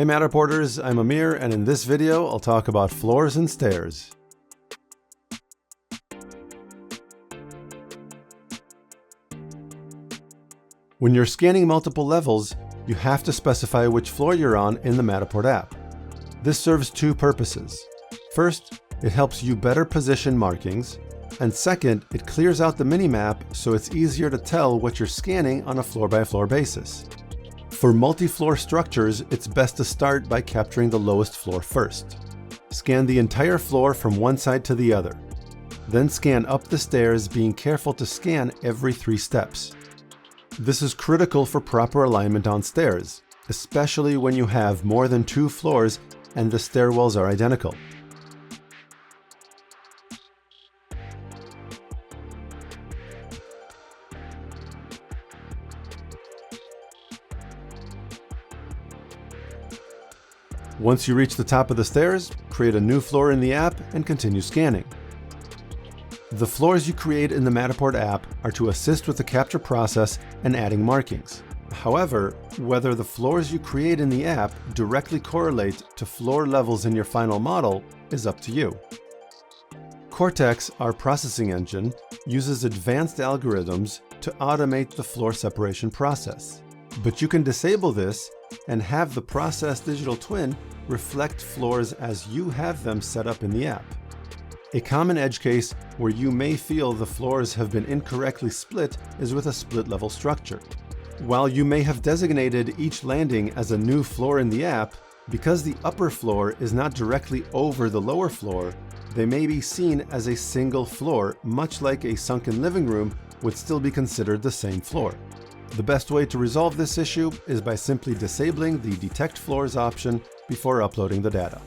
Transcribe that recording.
Hey Matterporters, I'm Amir, and in this video I'll talk about floors and stairs. When you're scanning multiple levels, you have to specify which floor you're on in the Matterport app. This serves two purposes. First, it helps you better position markings, and second, it clears out the minimap so it's easier to tell what you're scanning on a floor-by-floor basis. For multi-floor structures, it's best to start by capturing the lowest floor first. Scan the entire floor from one side to the other. Then scan up the stairs, being careful to scan every 3 steps. This is critical for proper alignment on stairs, especially when you have more than 2 floors and the stairwells are identical. Once you reach the top of the stairs, create a new floor in the app and continue scanning. The floors you create in the Matterport app are to assist with the capture process and adding markings. However, whether the floors you create in the app directly correlate to floor levels in your final model is up to you. Cortex, our processing engine, uses advanced algorithms to automate the floor separation process. But you can disable this and have the process digital twin reflect floors as you have them set up in the app. A common edge case where you may feel the floors have been incorrectly split is with a split level structure. While you may have designated each landing as a new floor in the app, because the upper floor is not directly over the lower floor, they may be seen as a single floor, much like a sunken living room would still be considered the same floor. The best way to resolve this issue is by simply disabling the Detect Floors option before uploading the data.